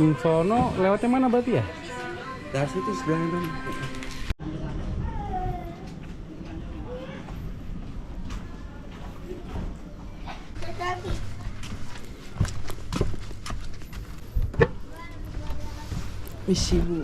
Sono lewatnya mana berarti ya? Dari situ sebenarnya. Isi Bu.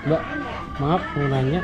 Mbak, maaf mau nanya.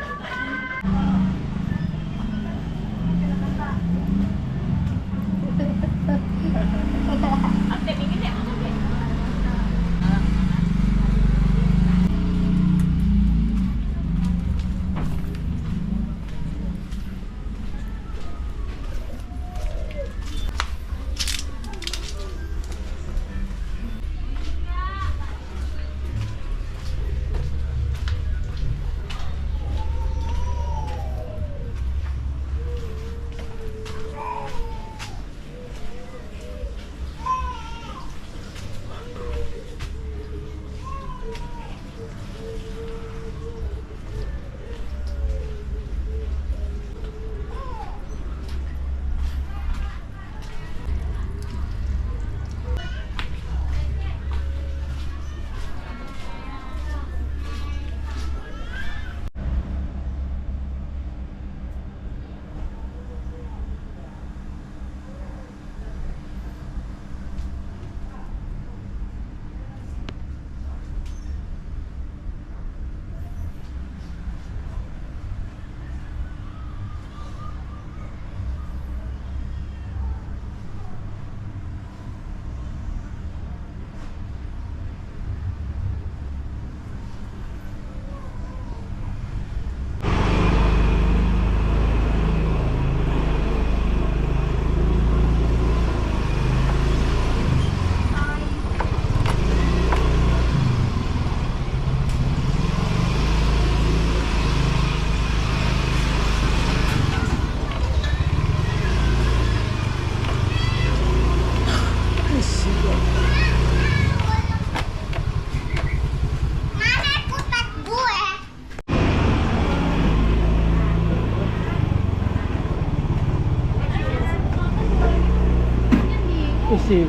Isi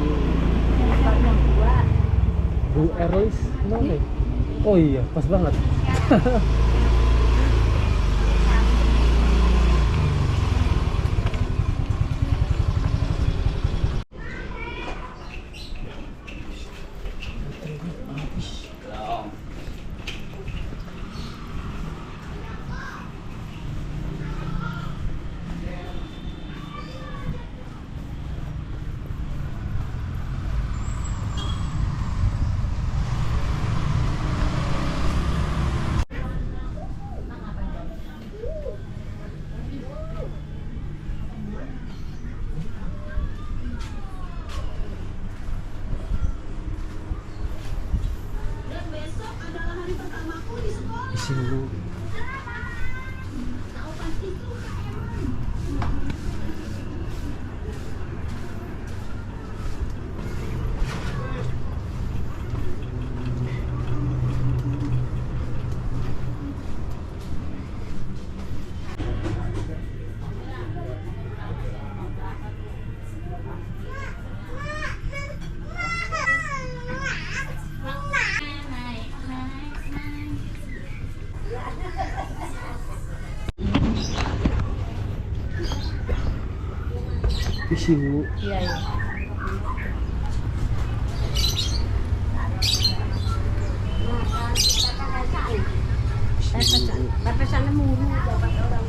Bu Erlis mana? Oh iya, pas banget. Isi dulu. Isi Bu. Iya, iya. Pesannya mulu dapat orang.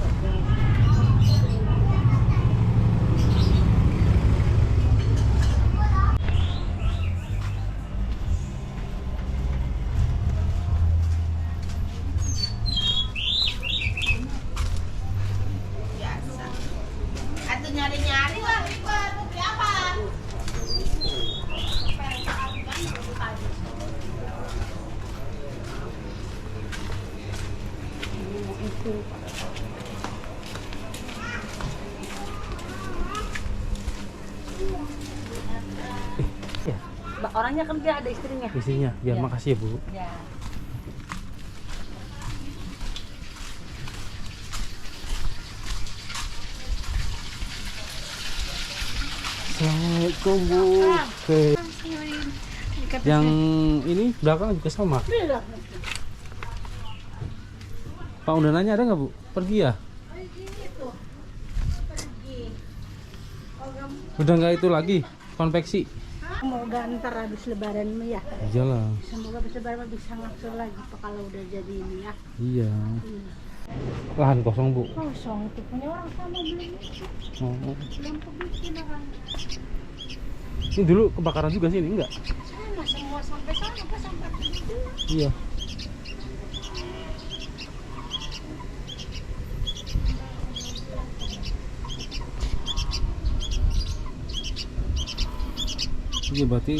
Biasa. Atau nyari-nyari lah. Ya, Orangnya kerja, ada istrinya. istrinya. Ya, Ya. makasih ya, Bu. Ya. Assalamualaikum, Bu. Oke. Yang ini belakang juga sama. Pak udah nanya ada nggak, Bu? Pergi ya? Udah nggak itu lagi konveksi? Semoga ntar habis lebaran ya. Iyalah. Semoga habis lebaran bisa ngaksur lagi Pak, kalau udah jadi ini ya. Iya. Lahan kosong, Bu. Kosong tuh punya orang sama belum. Oh. Belum kebikin orang. Ini dulu kebakaran juga sih, ini enggak? Sama semua sampai sana Pak, sampai begitu. Iya. Iya, berarti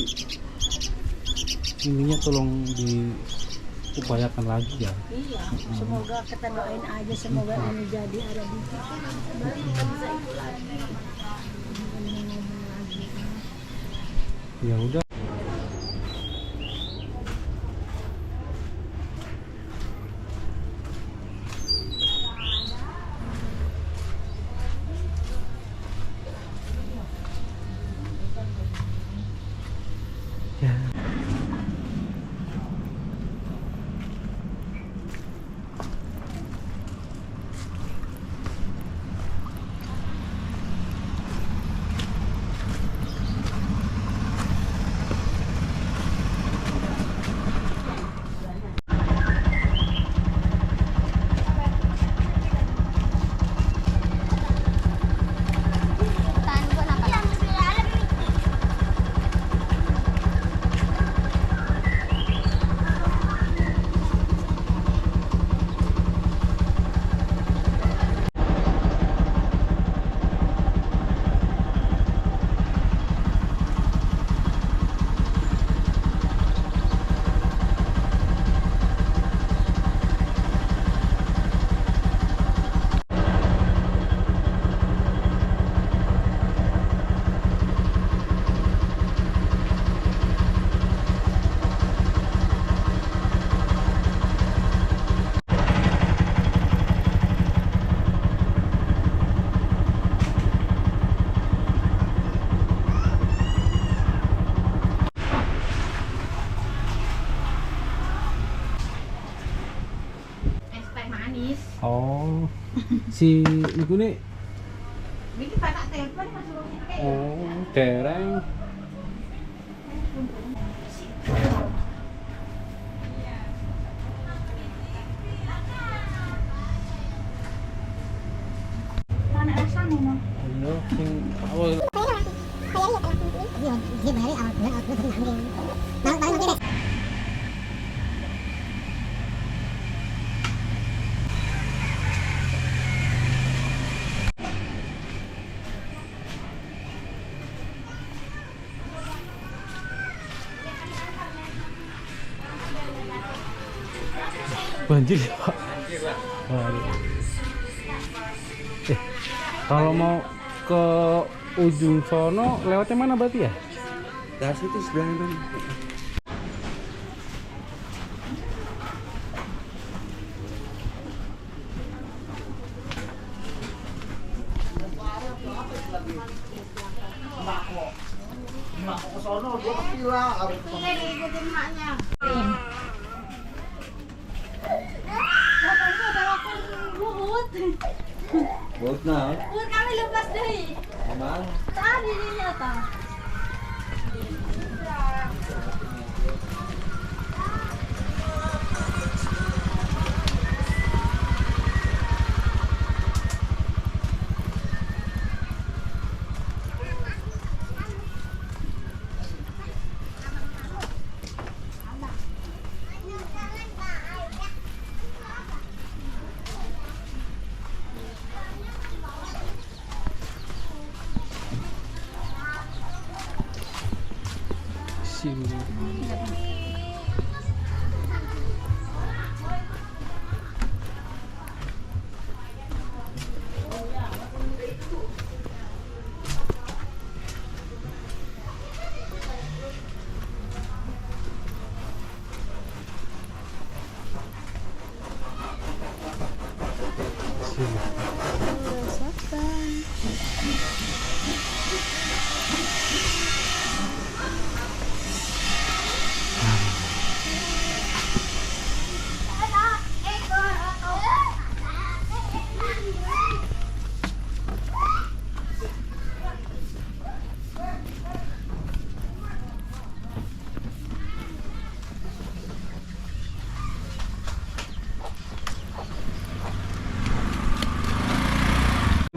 ininya tolong diupayakan lagi ya. Iya, semoga kita doain aja semoga ini jadi ada di baru bisa itu lagi. Ngomong lagi. Ya udah. Ya. Es teh manis. Oh. Si iku nih. Ini tak telepon masuk kayak. Oh, dereng. Mana asal nih? Iya, sing awal. Banjir ya, Pak. Waduh. Kalau mau ke ujung sono lewatnya mana berarti ya? Dari situ sebenarnya Bang. Ikutin maknya. Bapaknya ada wakil buhut. Buat nah. Buhut kami lepas deh. Emang Tadi dia tak. Sini.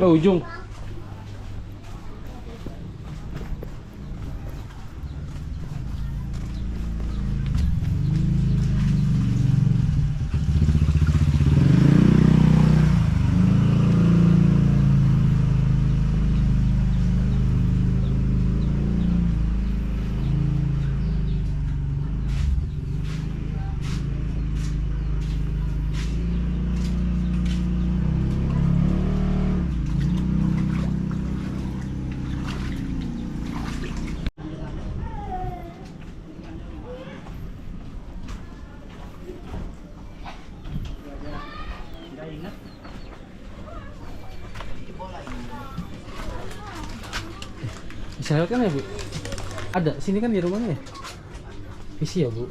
Ke ujung. Bisa lewat kan ya, Bu? Ada, sini kan di rumahnya ya? Isi ya, Bu?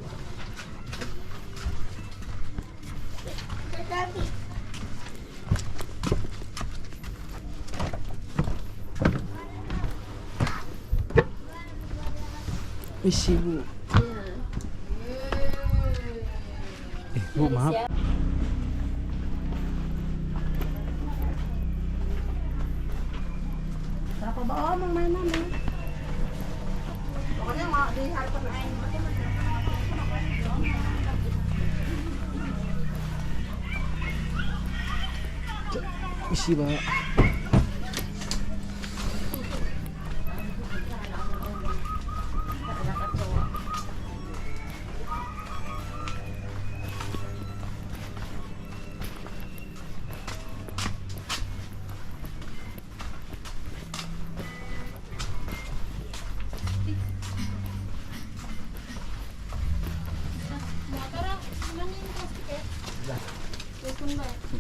Isi, Bu. Bu, maaf. Berapa bawa mau mainan ya? Pokoknya mau di harapan aing. Isi, Pak.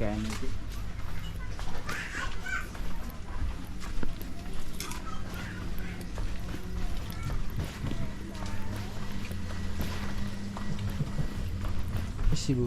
Kayaknya sih. Isi, Bu.